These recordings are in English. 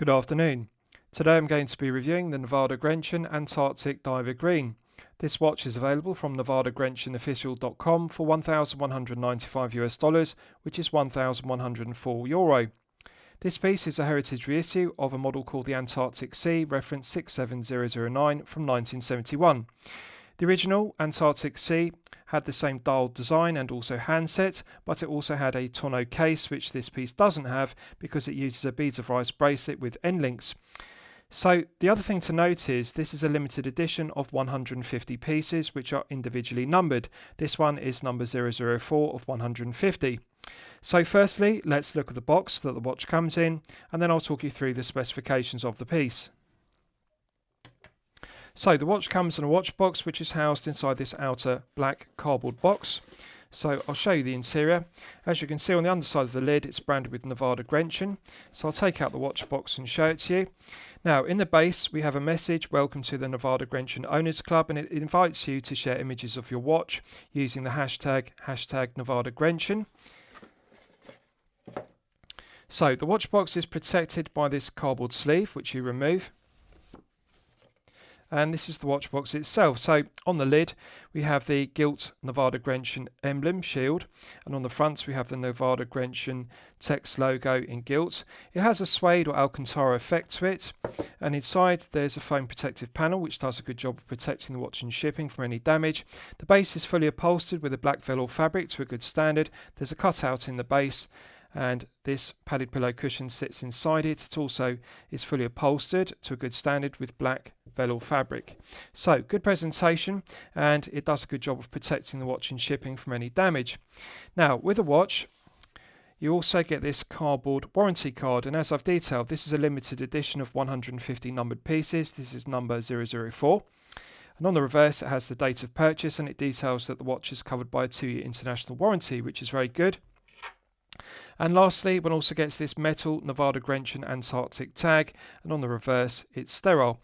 Good afternoon. Today I'm going to be reviewing the Nivada Grenchen Antarctic Diver Green. This watch is available from NivadaGrenchenOfficial.com for $1,195 which is €1,104. This piece is a heritage reissue of a model called the Antarctic Sea, reference 67009 from 1971. The original Antarctic Sea had the same dialed design and also handset, but it also had a tonneau case, which this piece doesn't have because it uses a beads of rice bracelet with end links. So the other thing to note is this is a limited edition of 150 pieces which are individually numbered. This one is number 004 of 150. So firstly, let's look at the box that the watch comes in, and then I'll talk you through the specifications of the piece. So the watch comes in a watch box which is housed inside this outer black cardboard box. So I'll show you the interior. As you can see on the underside of the lid, it's branded with Nivada Grenchen. So I'll take out the watch box and show it to you. Now in the base we have a message, welcome to the Nivada Grenchen Owners Club, and it invites you to share images of your watch using the hashtag Nivada Grenchen. So the watch box is protected by this cardboard sleeve which you remove. And this is the watch box itself. So on the lid we have the gilt Nivada Grenchen emblem shield, and on the front we have the Nivada Grenchen text logo in gilt. It has a suede or alcantara effect to it, and inside there's a foam protective panel which does a good job of protecting the watch and shipping from any damage. The base is fully upholstered with a black velour fabric to a good standard. There's a cutout in the base, and this padded pillow cushion sits inside it. It also is fully upholstered to a good standard with black velour fabric. So good presentation, and it does a good job of protecting the watch and shipping from any damage. Now with a watch you also get this cardboard warranty card, and as I've detailed, this is a limited edition of 150 numbered pieces. This is number 004. And on the reverse it has the date of purchase, and it details that the watch is covered by a 2-year international warranty, which is very good. And lastly, one also gets this metal Nivada Grenchen Antarctic tag, and on the reverse it's sterile.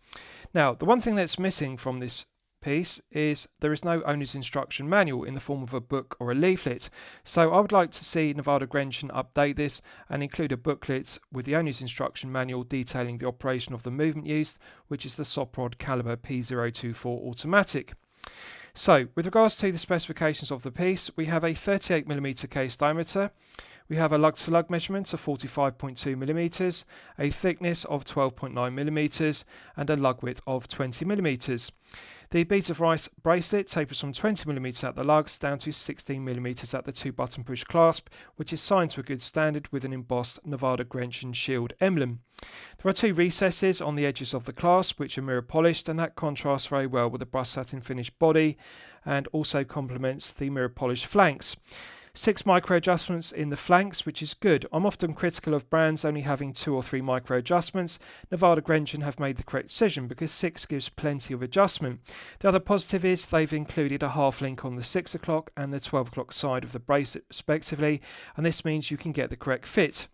Now the one thing that's missing from this piece is there is no owner's instruction manual in the form of a book or a leaflet. So I would like to see Nivada Grenchen update this and include a booklet with the owner's instruction manual detailing the operation of the movement used, which is the Soprod caliber P024 automatic. So with regards to the specifications of the piece, we have a 38mm case diameter. We have a lug-to-lug measurement of 45.2mm, a thickness of 12.9mm, and a lug width of 20mm. The beads of rice bracelet tapers from 20mm at the lugs down to 16mm at the 2-button push clasp, which is signed to a good standard with an embossed Nivada Grenchen shield emblem. There are 2 recesses on the edges of the clasp which are mirror polished, and that contrasts very well with the brushed satin finished body and also complements the mirror polished flanks. 6 micro adjustments in the flanks, which is good. I'm often critical of brands only having 2 or 3 micro adjustments. Nivada Grenchen have made the correct decision because 6 gives plenty of adjustment. The other positive is they've included a half link on the 6 o'clock and the 12 o'clock side of the bracelet respectively, and this means you can get the correct fit.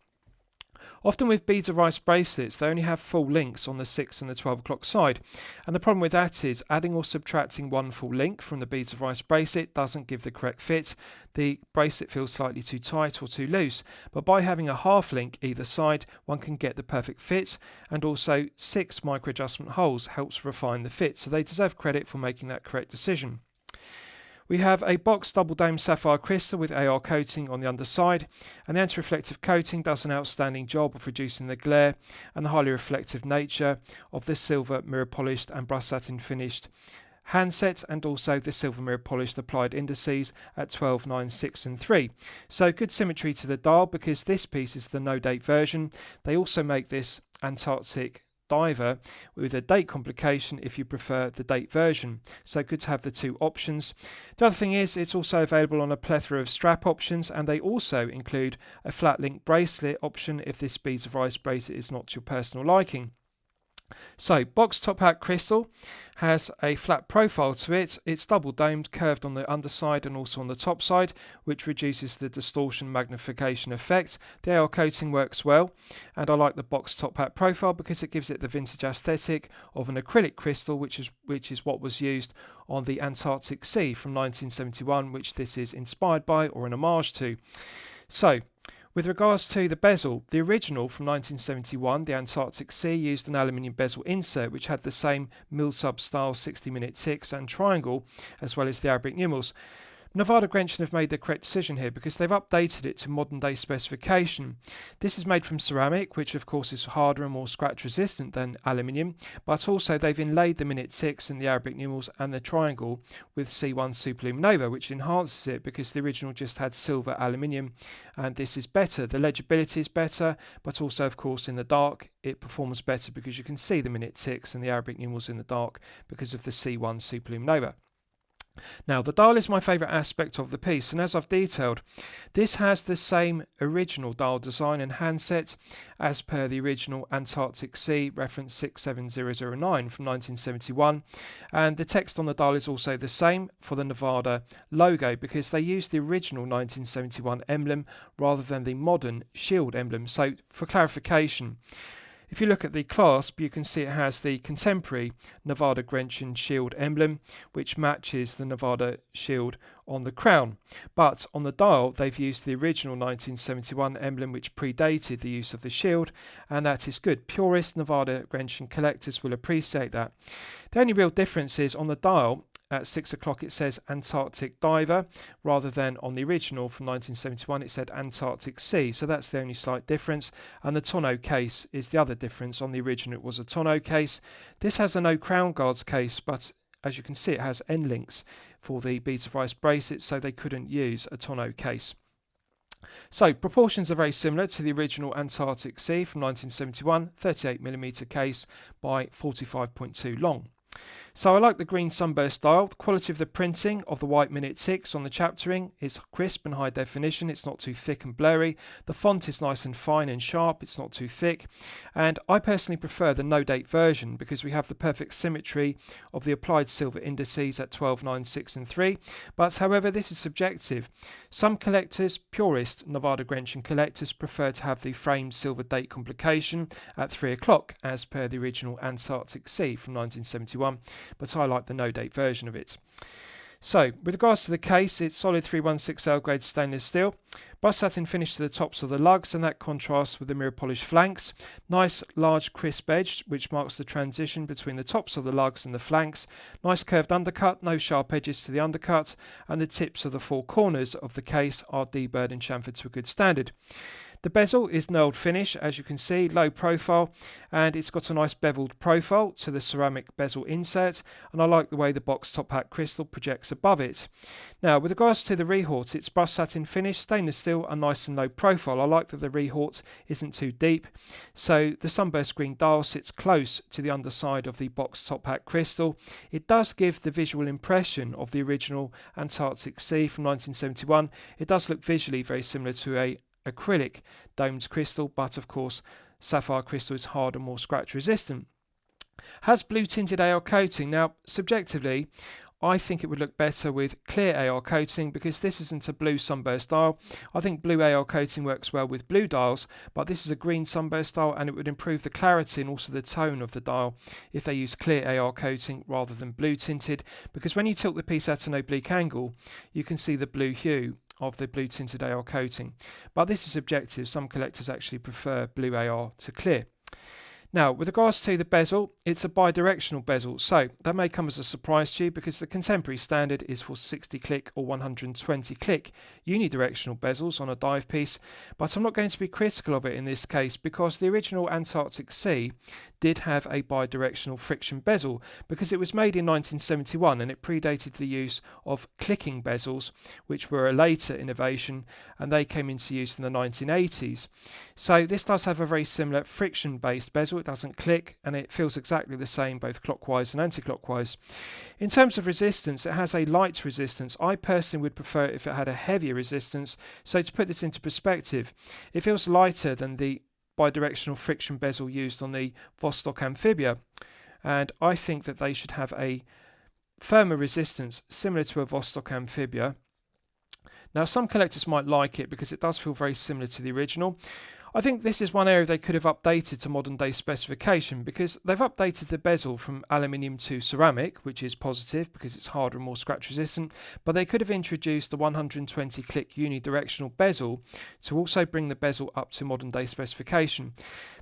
Often with beads of rice bracelets, they only have full links on the 6 and the 12 o'clock side. And the problem with that is adding or subtracting one full link from the beads of rice bracelet doesn't give the correct fit. The bracelet feels slightly too tight or too loose. But by having a half link either side, one can get the perfect fit. And also 6 micro adjustment holes helps refine the fit. So they deserve credit for making that correct decision. We have a boxed double dome sapphire crystal with AR coating on the underside, and the anti-reflective coating does an outstanding job of reducing the glare and the highly reflective nature of the silver mirror polished and brushed satin finished handset, and also the silver mirror polished applied indices at 12, 9, 6 and 3. So good symmetry to the dial because this piece is the no date version. They also make this Antarctic diver with a date complication if you prefer the date version, so good to have the 2 options. The other thing is it's also available on a plethora of strap options, and they also include a flat link bracelet option if this beads of rice bracelet is not to your personal liking. So box top hat crystal has a flat profile to it. It's double domed, curved on the underside and also on the top side, which reduces the distortion magnification effect. The AR coating works well, and I like the box top hat profile because it gives it the vintage aesthetic of an acrylic crystal, which is what was used on the Antarctic Sea from 1971, which this is inspired by or an homage to. So With regards to the bezel, the original from 1971, the Antarctic Sea, used an aluminium bezel insert which had the same mil-sub style 60-minute ticks and triangle as well as the Arabic numerals. Nivada Grenchen have made the correct decision here because they've updated it to modern day specification. This is made from ceramic, which of course is harder and more scratch resistant than aluminium, but also they've inlaid the minute ticks and the Arabic numerals and the triangle with C1 Superluminova, which enhances it because the original just had silver aluminium, and this is better. The legibility is better, but also of course in the dark it performs better because you can see the minute ticks and the Arabic numerals in the dark because of the C1 Superluminova. Now, the dial is my favourite aspect of the piece, and as I've detailed, this has the same original dial design and handset as per the original Antarctic Sea reference 67009 from 1971, and the text on the dial is also the same for the Nivada logo because they used the original 1971 emblem rather than the modern shield emblem. So, for clarification, if you look at the clasp, you can see it has the contemporary Nivada Grenchen shield emblem, which matches the Nivada shield on the crown. But on the dial, they've used the original 1971 emblem, which predated the use of the shield, and that is good. Purist Nivada Grenchen collectors will appreciate that. The only real difference is on the dial, at 6 o'clock it says Antarctic Diver rather than on the original from 1971 it said Antarctic Sea, so that's the only slight difference, and the tonneau case is the other difference. On the original it was a tonneau case. This has a no crown guards case, but as you can see it has end links for the beads of rice bracelet, so they couldn't use a tonneau case. So proportions are very similar to the original Antarctic Sea from 1971, 38mm case by 45.2 long. So I like the green sunburst dial. The quality of the printing of the white minute ticks on the chaptering is crisp and high definition. It's not too thick and blurry. The font is nice and fine and sharp. It's not too thick. And I personally prefer the no date version because we have the perfect symmetry of the applied silver indices at 12, 9, 6 and 3. But however, this is subjective. Some collectors, purist Nivada Grenchen collectors, prefer to have the framed silver date complication at 3 o'clock as per the original Antarctic Sea from 1971. But I like the no-date version of it. So, with regards to the case, it's solid 316L grade stainless steel. Brushed satin finish to the tops of the lugs, and that contrasts with the mirror polished flanks. Nice large crisp edge, which marks the transition between the tops of the lugs and the flanks. Nice curved undercut, no sharp edges to the undercut, and the tips of the four corners of the case are deburred and chamfered to a good standard. The bezel is knurled finish, as you can see, low profile, and it's got a nice beveled profile to the ceramic bezel insert, and I like the way the box top hat crystal projects above it. Now, with regards to the rehort, it's brushed satin finish, stainless steel, and nice and low profile. I like that the rehort isn't too deep, so the sunburst green dial sits close to the underside of the box top hat crystal. It does give the visual impression of the original Antarctic Sea from 1971. It does look visually very similar to a acrylic domed crystal, but of course sapphire crystal is hard and more scratch resistant. Has blue tinted AR coating. Now subjectively I think it would look better with clear AR coating because this isn't a blue sunburst dial. I think blue AR coating works well with blue dials, but this is a green sunburst dial and it would improve the clarity and also the tone of the dial if they use clear AR coating rather than blue tinted, because when you tilt the piece at an oblique angle you can see the blue hue of the blue tinted AR coating. But this is subjective. Some collectors actually prefer blue AR to clear. Now, with regards to the bezel, it's a bidirectional bezel, so that may come as a surprise to you because the contemporary standard is for 60 click or 120 click unidirectional bezels on a dive piece, but I'm not going to be critical of it in this case because the original Antarctic Sea did have a bidirectional friction bezel because it was made in 1971 and it predated the use of clicking bezels, which were a later innovation, and they came into use in the 1980s. So this does have a very similar friction based bezel. It doesn't click and it feels exactly the same both clockwise and anti-clockwise. In terms of resistance, it has a light resistance. I personally would prefer it if it had a heavier resistance. So to put this into perspective, it feels lighter than the bidirectional friction bezel used on the Vostok Amphibia, and I think that they should have a firmer resistance similar to a Vostok Amphibia. Now, some collectors might like it because it does feel very similar to the original. I think this is one area they could have updated to modern day specification, because they've updated the bezel from aluminium to ceramic, which is positive because it's harder and more scratch resistant, but they could have introduced the 120 click unidirectional bezel to also bring the bezel up to modern day specification.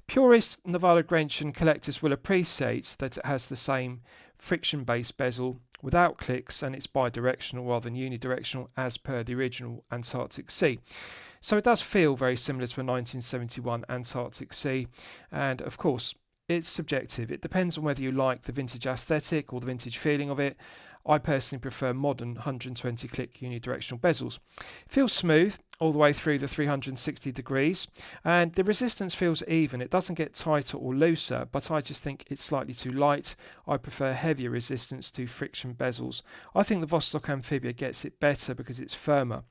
Purist Nivada Grenchen collectors will appreciate that it has the same friction based bezel without clicks, and it's bidirectional rather than unidirectional as per the original Antarctic Sea. So it does feel very similar to a 1971 Antarctic Sea, and of course it's subjective. It depends on whether you like the vintage aesthetic or the vintage feeling of it. I personally prefer modern 120 click unidirectional bezels. It feels smooth all the way through the 360 degrees, and the resistance feels even. It doesn't get tighter or looser, but I just think it's slightly too light. I prefer heavier resistance to friction bezels. I think the Vostok Amphibia gets it better because it's firmer.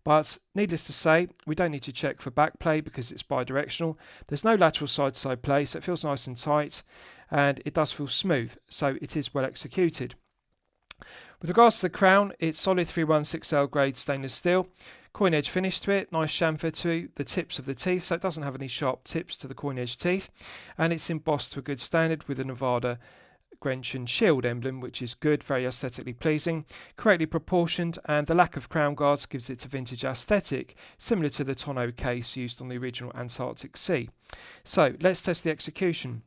But needless to say, we don't need to check for back play because it's bidirectional. There's no lateral side-to-side play, so it feels nice and tight, and it does feel smooth, so it is well executed. With regards to the crown, it's solid 316L grade stainless steel. Coin edge finish to it, nice chamfer to the tips of the teeth, so it doesn't have any sharp tips to the coin edge teeth, and it's embossed to a good standard with a Nivada Grenchen shield emblem, which is good, very aesthetically pleasing, correctly proportioned, and the lack of crown guards gives it a vintage aesthetic, similar to the tonneau case used on the original Antarctic Sea. So let's test the execution.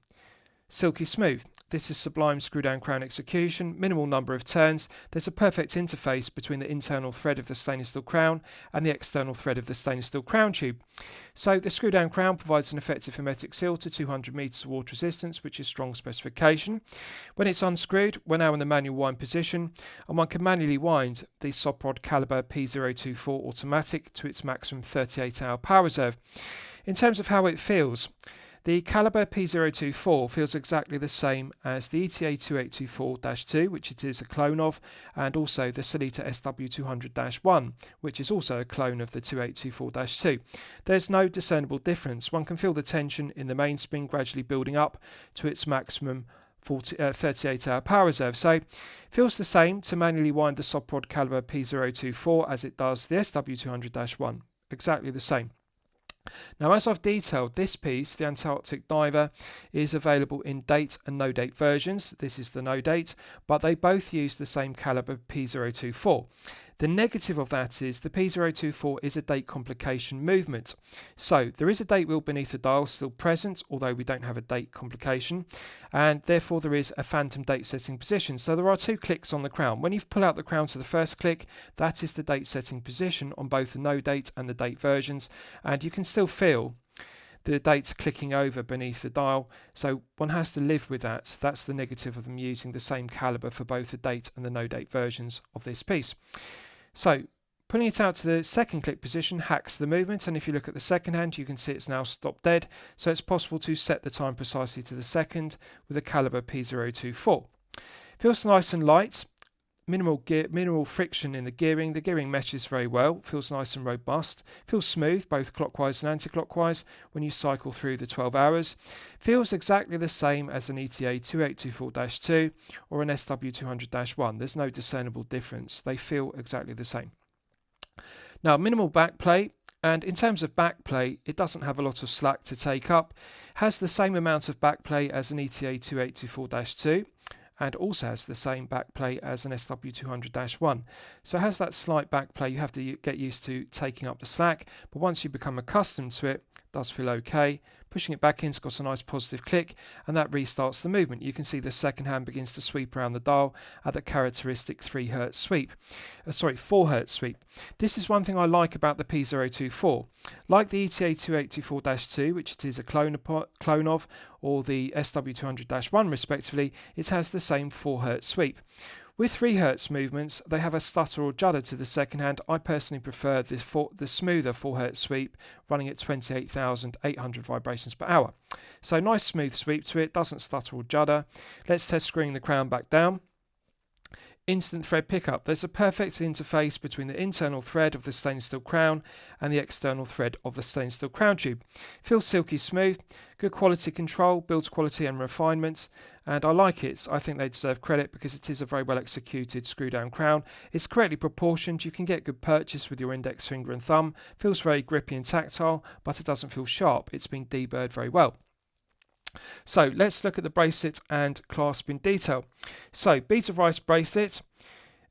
Silky smooth. This is sublime screw down crown execution, minimal number of turns. There's a perfect interface between the internal thread of the stainless steel crown and the external thread of the stainless steel crown tube. So the screw down crown provides an effective hermetic seal to 200 metres of water resistance, which is strong specification. When it's unscrewed, we're now in the manual wind position, and one can manually wind the Soprod caliber P024 automatic to its maximum 38-hour power reserve. In terms of how it feels, the caliber P024 feels exactly the same as the ETA 2824-2, which it is a clone of, and also the Sellita SW200-1, which is also a clone of the 2824-2. There's no discernible difference. One can feel the tension in the mainspring gradually building up to its maximum 38-hour power reserve. So it feels the same to manually wind the Soprod caliber P024 as it does the SW200-1. Exactly the same. Now, as I've detailed, this piece, the Antarctic Diver, is available in date and no date versions. This is the no date, but they both use the same caliber P024. The negative of that is the P024 is a date complication movement. So there is a date wheel beneath the dial still present, although we don't have a date complication, and therefore there is a phantom date setting position. So there are two clicks on the crown. When you pull out the crown to the first click, that is the date setting position on both the no date and the date versions, and you can still feel the dates clicking over beneath the dial, so one has to live with that. That's the negative of them using the same caliber for both the date and the no date versions of this piece. So pulling it out to the second click position hacks the movement, and if you look at the second hand, you can see it's now stopped dead, so it's possible to set the time precisely to the second with a caliber P024. Feels nice and light. Minimal friction in the gearing meshes very well, feels nice and robust, feels smooth both clockwise and anti-clockwise when you cycle through the 12 hours, feels exactly the same as an ETA 2824-2 or an SW200-1, there's no discernible difference, they feel exactly the same. Now, minimal backplay, and in terms of backplay, it doesn't have a lot of slack to take up, has the same amount of backplay as an ETA 2824-2, and also has the same backplay as an SW200-1. So it has that slight backplay. You have to get used to taking up the slack, but once you become accustomed to it, it does feel okay. Pushing it back in, it's got a nice positive click, and that restarts the movement. You can see the second hand begins to sweep around the dial at the characteristic 4 Hz sweep. This is one thing I like about the P024. Like the ETA 2824-2, which it is a clone of, or the SW200-1 respectively, it has the same 4 Hz sweep. With 3 Hz movements, they have a stutter or judder to the second hand. I personally prefer the smoother 4 Hz sweep running at 28,800 vibrations per hour. So nice smooth sweep to it, doesn't stutter or judder. Let's test screwing the crown back down. Instant thread pickup. There's a perfect interface between the internal thread of the stainless steel crown and the external thread of the stainless steel crown tube. Feels silky smooth, good quality control, builds quality and refinement, and I like it. I think they deserve credit because it is a very well executed screw down crown. It's correctly proportioned, you can get good purchase with your index finger and thumb, feels very grippy and tactile, but it doesn't feel sharp. It's been deburred very well. So let's look at the bracelet and clasp in detail. So beads of rice bracelet,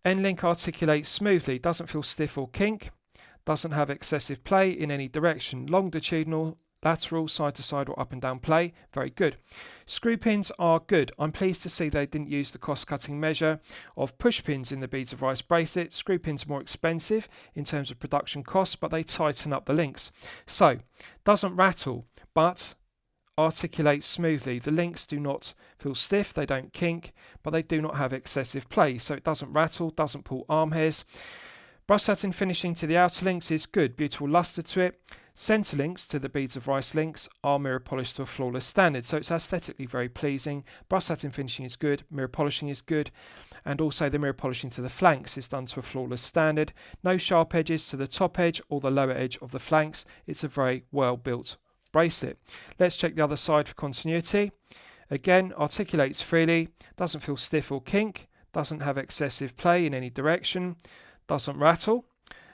end link articulates smoothly, doesn't feel stiff or kink, doesn't have excessive play in any direction, longitudinal, lateral, side to side or up and down play, very good. Screw pins are good. I'm pleased to see they didn't use the cost cutting measure of push pins in the beads of rice bracelet. Screw pins are more expensive in terms of production costs, but they tighten up the links. So doesn't rattle, but articulates smoothly. The links do not feel stiff, they don't kink, but they do not have excessive play. So it doesn't rattle, doesn't pull arm hairs. Brush satin finishing to the outer links is good, beautiful luster to it. Centre links to the beads of rice links are mirror polished to a flawless standard, so it's aesthetically very pleasing. Brush satin finishing is good, mirror polishing is good, and also the mirror polishing to the flanks is done to a flawless standard. No sharp edges to the top edge or the lower edge of the flanks. It's a very well built bracelet. Let's check the other side for continuity. Again, articulates freely, doesn't feel stiff or kink, doesn't have excessive play in any direction, doesn't rattle.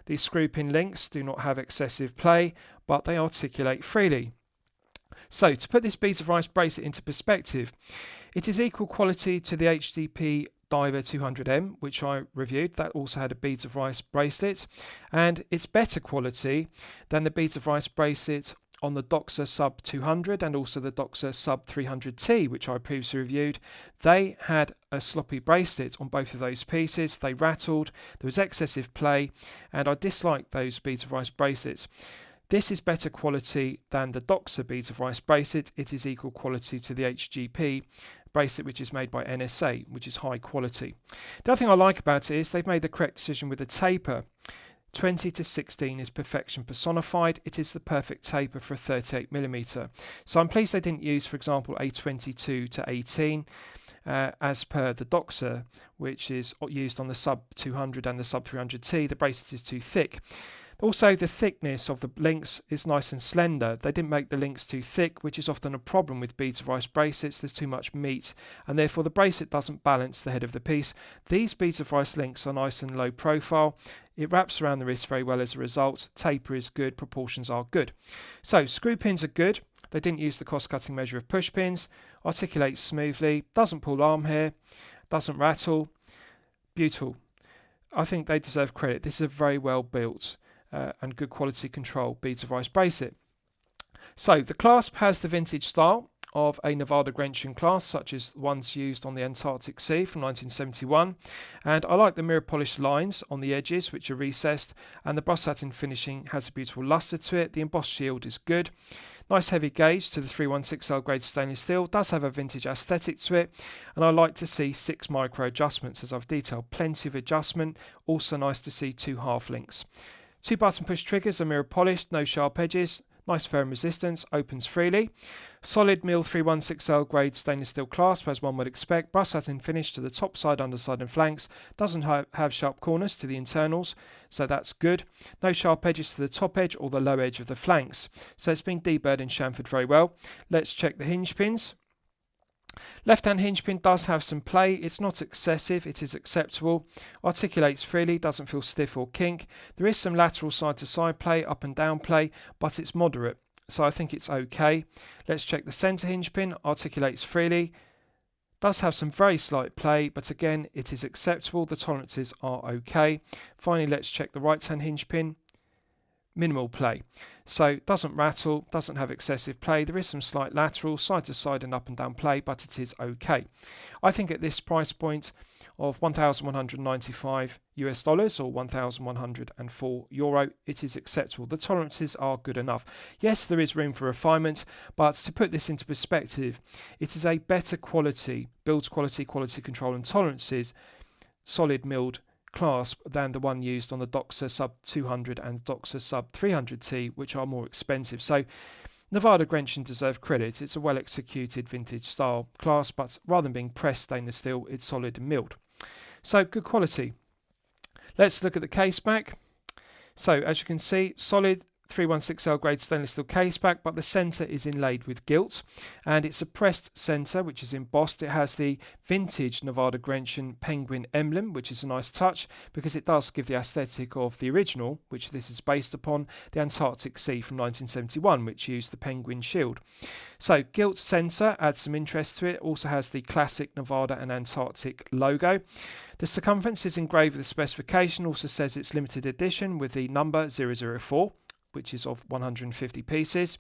These screw pin links do not have excessive play, but they articulate freely. So to put this beads of rice bracelet into perspective, it is equal quality to the HDP Diver 200M, which I reviewed. That also had a beads of rice bracelet, and it's better quality than the beads of rice bracelet on the Doxa Sub 200 and also the Doxa Sub 300T, which I previously reviewed. They had a sloppy bracelet on both of those pieces. They rattled, there was excessive play, and I disliked those beads of rice bracelets. This is better quality than the Doxa beads of rice bracelet. It is equal quality to the HGP bracelet, which is made by NSA, which is high quality. The other thing I like about it is they've made the correct decision with the taper. 20 to 16 is perfection personified. It is the perfect taper for a 38mm. So I'm pleased they didn't use, for example, a 22 to 18 as per the Doxa, which is used on the Sub 200 and the Sub 300T. The bracelet is too thick. Also, the thickness of the links is nice and slender. They didn't make the links too thick, which is often a problem with beads of rice bracelets. There's too much meat, and therefore the bracelet doesn't balance the head of the piece. These beads of rice links are nice and low profile. It wraps around the wrist very well as a result. Taper is good, proportions are good. So, screw pins are good. They didn't use the cost-cutting measure of push pins. Articulates smoothly, doesn't pull arm hair, doesn't rattle. Beautiful. I think they deserve credit. This is a very well built and good quality control beads of rice bracelet. So the clasp has the vintage style of a Nivada Grenchen clasp, such as the ones used on the Antarctic Sea from 1971, and I like the mirror polished lines on the edges, which are recessed, and the brush satin finishing has a beautiful luster to it. The embossed shield is good. Nice heavy gauge to the 316L grade stainless steel, does have a vintage aesthetic to it, and I like to see 6 micro adjustments as I've detailed. Plenty of adjustment, also nice to see 2 half links. 2 button push triggers are mirror polished, no sharp edges, nice firm resistance, opens freely. Solid mill 316L grade stainless steel clasp as one would expect. Brush satin finish to the top side, underside and flanks. Doesn't have sharp corners to the internals, so that's good. No sharp edges to the top edge or the low edge of the flanks. So it's been deburred and chamfered very well. Let's check the hinge pins. Left hand hinge pin does have some play. It's not excessive, it is acceptable. Articulates freely, doesn't feel stiff or kink. There is some lateral side to side play, up and down play, but it's moderate, so I think it's okay. Let's check the centre hinge pin. Articulates freely, does have some very slight play, but again it is acceptable. The tolerances are okay. Finally, let's check the right hand hinge pin. Minimal play, so doesn't rattle, doesn't have excessive play. There is some slight lateral side to side and up and down play, but it is okay. I think at this price point of $1,195 or €1,104, it is acceptable. The tolerances are good enough. Yes, there is room for refinement, but to put this into perspective, it is a better quality, build quality, quality control and tolerances, solid milled clasp than the one used on the Doxa Sub 200 and Doxa Sub 300T, which are more expensive. So Nivada Grenchen deserve credit. It's a well executed vintage style clasp, but rather than being pressed stainless steel, it's solid and milled. So good quality. Let's look at the case back. So as you can see, solid 316L grade stainless steel case back, but the centre is inlaid with gilt, and it's a pressed centre which is embossed. It has the vintage Nivada Grenchen penguin emblem, which is a nice touch because it does give the aesthetic of the original, which this is based upon, the Antarctic Sea from 1971, which used the penguin shield. So gilt centre adds some interest to it. Also has the classic Nivada and Antarctic logo. The circumference is engraved with the specification, also says it's limited edition with the number 004, which is of 150 pieces.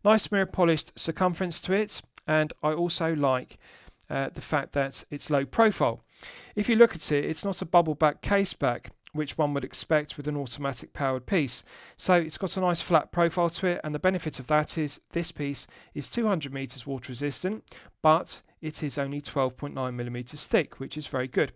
Nice mirror polished circumference to it, and I also like the fact that it's low profile. If you look at it, it's not a bubble back case back, which one would expect with an automatic powered piece. So it's got a nice flat profile to it, and the benefit of that is this piece is 200 meters water resistant, but it is only 12.9 millimeters thick, which is very good.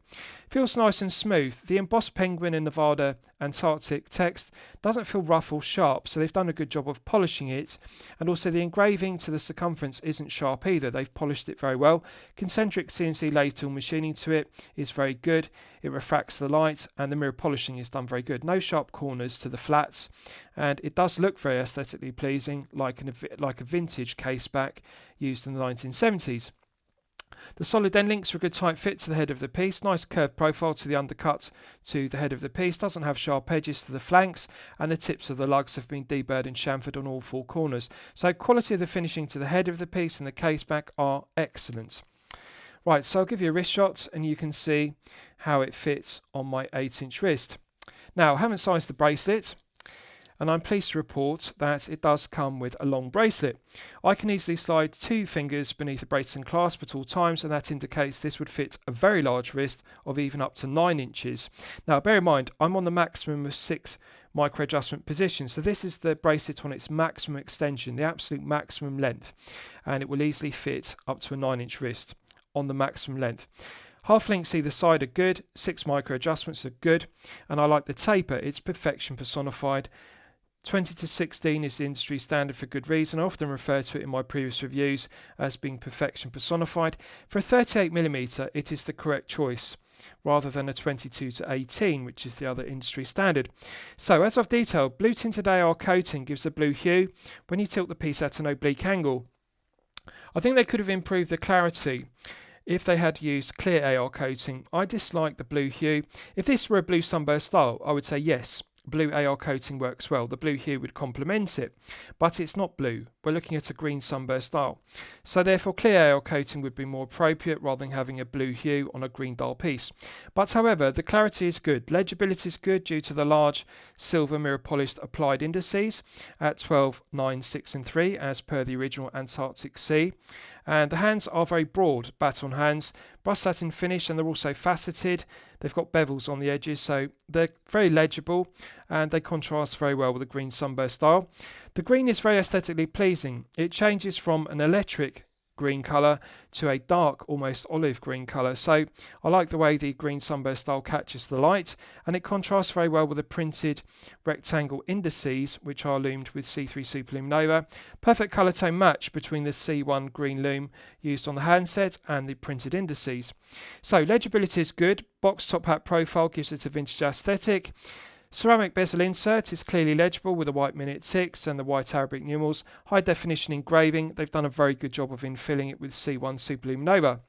Feels nice and smooth. The embossed penguin and Nivada Antarctic text doesn't feel rough or sharp, so they've done a good job of polishing it. And also the engraving to the circumference isn't sharp either. They've polished it very well. Concentric CNC lathe tool machining to it is very good. It refracts the light, and the mirror polishing is done very good. No sharp corners to the flats, and it does look very aesthetically pleasing, like a vintage case back used in the 1970s. The solid end links are a good tight fit to the head of the piece. Nice curved profile to the undercut to the head of the piece. Doesn't have sharp edges to the flanks, and the tips of the lugs have been deburred and chamfered on all four corners. So quality of the finishing to the head of the piece and the case back are excellent. Right, so I'll give you a wrist shot and you can see how it fits on my 8-inch wrist. Now, I haven't sized the bracelet, and I'm pleased to report that it does come with a long bracelet. I can easily slide 2 fingers beneath the bracelet and clasp at all times, and that indicates this would fit a very large wrist of even up to 9 inches. Now bear in mind, I'm on the maximum of 6 micro adjustment positions, so this is the bracelet on its maximum extension, the absolute maximum length, and it will easily fit up to a 9-inch wrist on the maximum length. Half links either side are good, 6 micro adjustments are good, and I like the taper. It's perfection personified. 20 to 16 is the industry standard for good reason. I often refer to it in my previous reviews as being perfection personified. For a 38mm, it is the correct choice, rather than a 22 to 18, which is the other industry standard. So, as I've detailed, blue tinted AR coating gives a blue hue when you tilt the piece at an oblique angle. I think they could have improved the clarity if they had used clear AR coating. I dislike the blue hue. If this were a blue sunburst style, I would say yes, blue AR coating works well. The blue hue would complement it, but it's not blue. We're looking at a green sunburst style. So therefore clear AR coating would be more appropriate rather than having a blue hue on a green dull piece. But however, the clarity is good. Legibility is good due to the large silver mirror polished applied indices at 12, 9, 6 and 3 as per the original Antarctic Sea. And the hands are very broad, baton hands, brushed satin finish, and they're also faceted. They've got bevels on the edges, so they're very legible, and they contrast very well with the green sunburst style. The green is very aesthetically pleasing. It changes from an electric green colour to a dark, almost olive green colour. So I like the way the green sunburst style catches the light, and it contrasts very well with the printed rectangle indices, which are lumed with C3 Super Lume Nova. Perfect colour tone match between the C1 green lume used on the handset and the printed indices. So legibility is good. Box top hat profile gives it a vintage aesthetic. Ceramic bezel insert is clearly legible with the white minute ticks and the white Arabic numerals. High definition engraving. They've done a very good job of infilling it with C1 Super Lume Nova.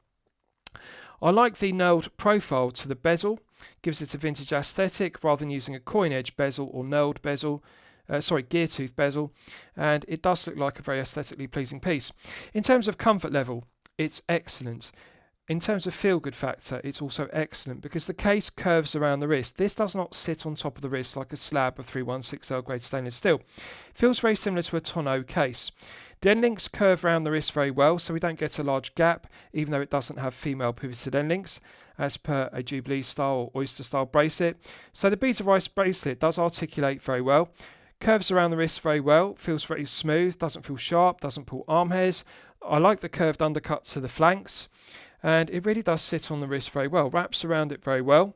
I like the knurled profile to the bezel. Gives it a vintage aesthetic rather than using a coin edge bezel or knurled bezel. Gear tooth bezel. And it does look like a very aesthetically pleasing piece. In terms of comfort level, it's excellent. In terms of feel-good factor, it's also excellent because the case curves around the wrist. This does not sit on top of the wrist like a slab of 316L grade stainless steel. Feels very similar to a tonneau case. The end links curve around the wrist very well, so we don't get a large gap, even though it doesn't have female pivoted end links, as per a Jubilee style or Oyster style bracelet. So the beads of rice bracelet does articulate very well. Curves around the wrist very well, feels very smooth, doesn't feel sharp, doesn't pull arm hairs. I like the curved undercut to the flanks. And it really does sit on the wrist very well, wraps around it very well.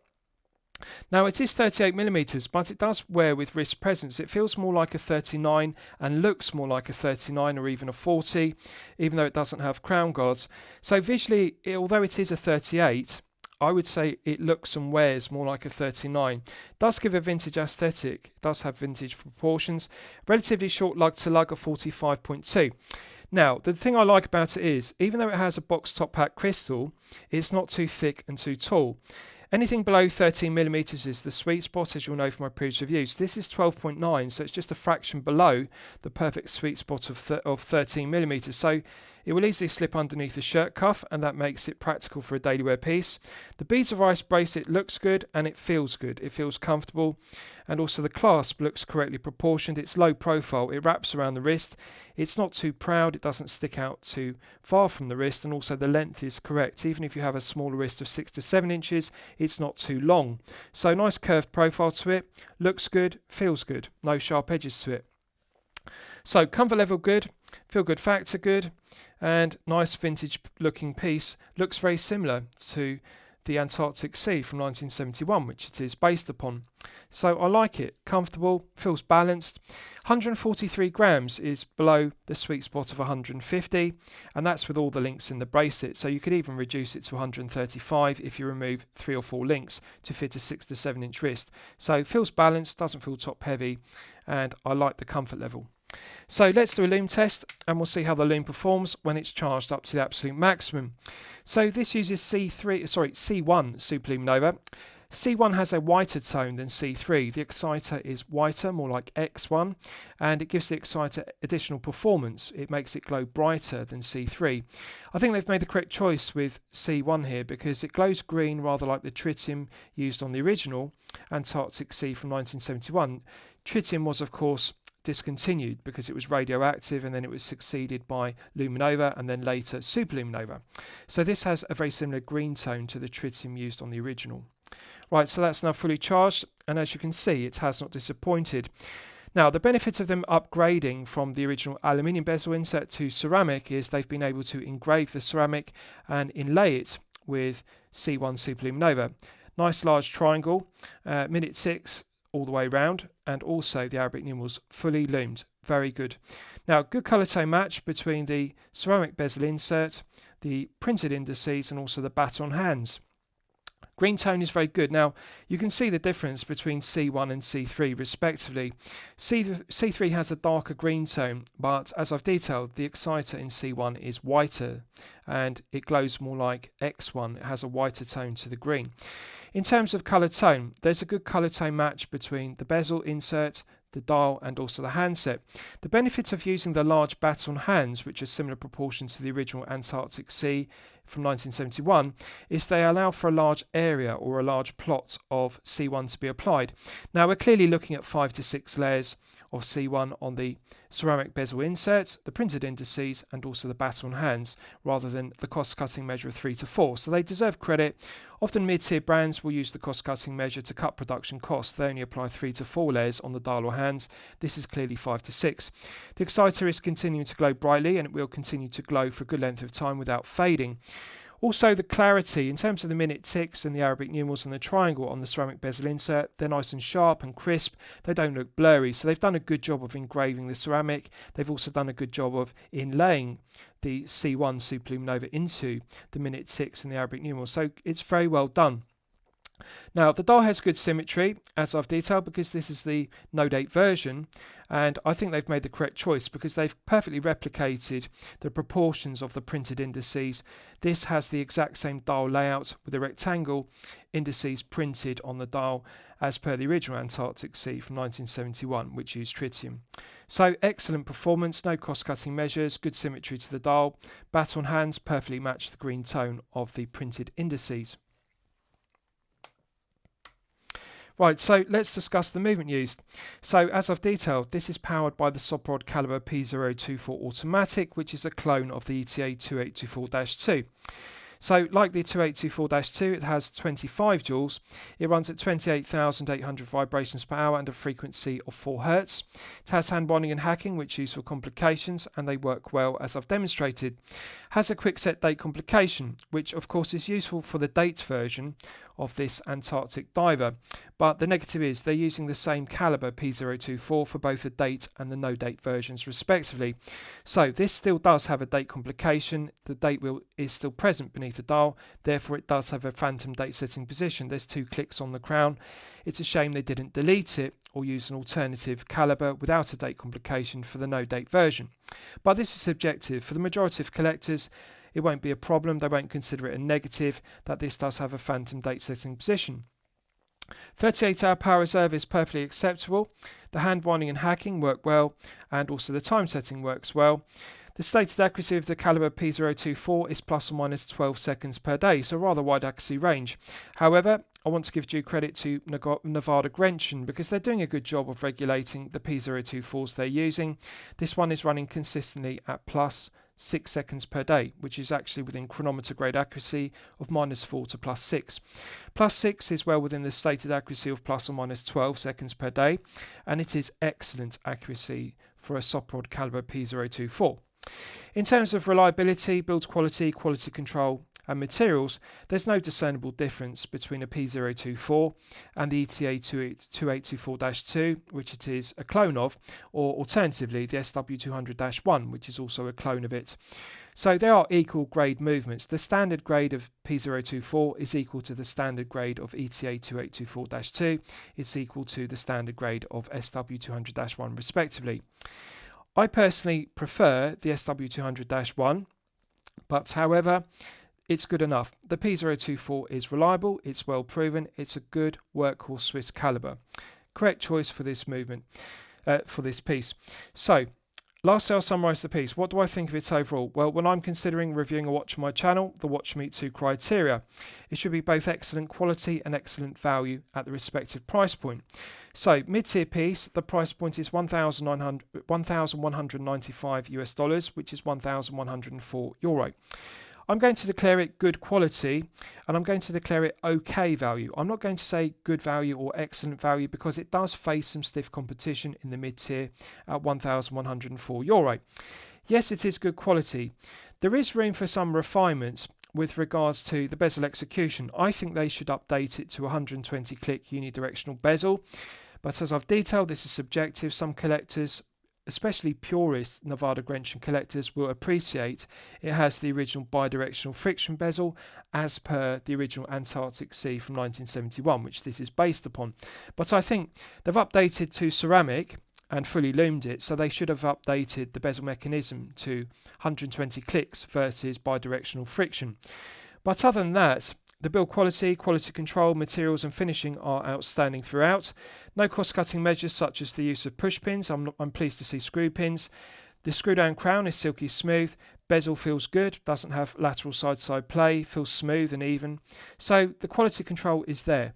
Now it is 38mm, but it does wear with wrist presence. It feels more like a 39 and looks more like a 39 or even a 40, even though it doesn't have crown guards. So visually, although it is a 38, I would say it looks and wears more like a 39. Does give a vintage aesthetic, does have vintage proportions, relatively short lug to lug of 45.2. Now, the thing I like about it is, even though it has a box top hat crystal, it's not too thick and too tall. Anything below 13mm is the sweet spot, as you'll know from my previous reviews. This is 12.9, so it's just a fraction below the perfect sweet spot of 13mm. So it will easily slip underneath the shirt cuff, and that makes it practical for a daily wear piece. The beads of ice bracelet looks good, and it feels good. It feels comfortable, and also the clasp looks correctly proportioned. It's low profile. It wraps around the wrist. It's not too proud. It doesn't stick out too far from the wrist, and also the length is correct. Even if you have a smaller wrist of 6 to 7 inches, it's not too long. So nice curved profile to it. Looks good. Feels good. No sharp edges to it. So comfort level good, feel good factor good, and nice vintage looking piece. Looks very similar to the Antarctic Sea from 1971, which it is based upon. So I like it. Comfortable, feels balanced. 143 grams is below the sweet spot of 150, and that's with all the links in the bracelet. So you could even reduce it to 135 if you remove 3 or 4 links to fit a 6 to 7 inch wrist. So feels balanced, doesn't feel top heavy, and I like the comfort level. So let's do a Lume test, and we'll see how the Lume performs when it's charged up to the absolute maximum. So this uses C1 Super Lume Nova. C1 has a whiter tone than C3. The exciter is whiter, more like X1, and it gives the exciter additional performance. It makes it glow brighter than C3. I think they've made the correct choice with C1 here because it glows green rather like the tritium used on the original Antarctic Sea from 1971. Tritium was, of course, discontinued because it was radioactive, and then it was succeeded by Luminova and then later Super Luminova. So this has a very similar green tone to the tritium used on the original. Right, so that's now fully charged, and as you can see, it has not disappointed. Now, the benefit of them upgrading from the original aluminium bezel insert to ceramic is they've been able to engrave the ceramic and inlay it with C1 Super Luminova. Nice large triangle, minute 6 all the way round, and also the Arabic numerals fully loomed. Very good. Now, good colour tone match between the ceramic bezel insert, the printed indices, and also the baton hands. Green tone is very good. Now, you can see the difference between C1 and C3 respectively. C3 has a darker green tone, but as I've detailed, the exciter in C1 is whiter and it glows more like X1. It has a whiter tone to the green. In terms of colour tone, there's a good colour tone match between the bezel insert, the dial, and also the handset. The benefit of using the large baton hands, which are similar proportions to the original Antarctic Sea from 1971, is they allow for a large area or a large plot of C1 to be applied. Now, we're clearly looking at 5 to 6 layers of C1 on the ceramic bezel insert, the printed indices, and also the baton hands, rather than the cost-cutting measure of 3 to 4. So they deserve credit. Often mid-tier brands will use the cost-cutting measure to cut production costs. They only apply 3 to 4 layers on the dial or hands. This is clearly 5 to 6. The exciter is continuing to glow brightly, and it will continue to glow for a good length of time without fading. Also, the clarity, in terms of the minute ticks and the Arabic numerals and the triangle on the ceramic bezel insert, they're nice and sharp and crisp. They don't look blurry, so they've done a good job of engraving the ceramic. They've also done a good job of inlaying the C1 Super Luminova into the minute ticks and the Arabic numerals, so it's very well done. Now, the dial has good symmetry, as I've detailed, because this is the no-date version, and I think they've made the correct choice because they've perfectly replicated the proportions of the printed indices. This has the exact same dial layout with the rectangle indices printed on the dial as per the original Antarctic Sea from 1971, which used tritium. So excellent performance, no cost-cutting measures, good symmetry to the dial. Baton hands perfectly match the green tone of the printed indices. Right, so let's discuss the movement used. So as I've detailed, this is powered by the Soprod caliber P024 automatic, which is a clone of the ETA 2824-2. So like the 2824-2, it has 25 joules. It runs at 28,800 vibrations per hour and a frequency of 4 Hz. It has hand bonding and hacking, which use for complications, and they work well as I've demonstrated. Has a quick set date complication, which of course is useful for the date version of this Antarctic diver, but the negative is they're using the same caliber P024 for both the date and the no date versions respectively. So this still does have a date complication. The date wheel is still present beneath underneath the dial, therefore it does have a phantom date setting position. There's 2 clicks on the crown. It's a shame they didn't delete it or use an alternative caliber without a date complication for the no date version. But this is subjective. For the majority of collectors, it won't be a problem. They won't consider it a negative that this does have a phantom date setting position. 38-hour power reserve is perfectly acceptable. The hand winding and hacking work well, and also the time setting works well. The stated accuracy of the caliber P024 is plus or minus 12 seconds per day, so rather wide accuracy range. However, I want to give due credit to Nivada Grenchen because they're doing a good job of regulating the P024s they're using. This one is running consistently at plus 6 seconds per day, which is actually within chronometer grade accuracy of -4 to +6. +6 is well within the stated accuracy of plus or minus 12 seconds per day, and it is excellent accuracy for a Soprod caliber P024. In terms of reliability, build quality, quality control and materials, there's no discernible difference between a P024 and the ETA 2824-2, which it is a clone of, or alternatively the SW200-1, which is also a clone of it. So they are equal grade movements. The standard grade of P024 is equal to the standard grade of ETA 2824-2. It's equal to the standard grade of SW200-1 respectively. I personally prefer the SW200-1, but however, it's good enough. The P024 is reliable, it's well proven, it's a good workhorse Swiss caliber. Correct choice for this movement, for this piece. So, lastly, I'll summarise the piece. What do I think of it overall? Well, when I'm considering reviewing a watch on my channel, the watch meets 2 criteria. It should be both excellent quality and excellent value at the respective price point. So, mid-tier piece, the price point is $1,195 which is €1,104. I'm going to declare it good quality, and I'm going to declare it okay value. I'm not going to say good value or excellent value because it does face some stiff competition in the mid-tier at €1,104. Yes, it is good quality. There is room for some refinements with regards to the bezel execution. I think they should update it to 120 click unidirectional bezel, but as I've detailed, this is subjective. Some collectors, especially purist Nivada Grenchen collectors, will appreciate it has the original bidirectional friction bezel as per the original Antarctic C from 1971, which this is based upon. But I think they've updated to ceramic and fully lumed it, so they should have updated the bezel mechanism to 120 clicks versus bidirectional friction. But other than that, the build quality, quality control, materials and finishing are outstanding throughout. No cost-cutting measures such as the use of push pins. I'm pleased to see screw pins. The screw-down crown is silky smooth. Bezel feels good, doesn't have lateral side-side play, feels smooth and even. So the quality control is there.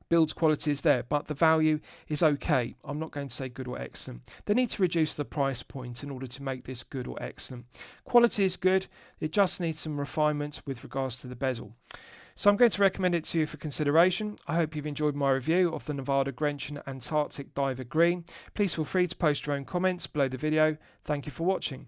Build quality is there, but the value is okay. I'm not going to say good or excellent. They need to reduce the price point in order to make this good or excellent. Quality is good, it just needs some refinement with regards to the bezel. So I'm going to recommend it to you for consideration. I hope you've enjoyed my review of the Nivada Grenchen Antarctic Diver Green. Please feel free to post your own comments below the video. Thank you for watching.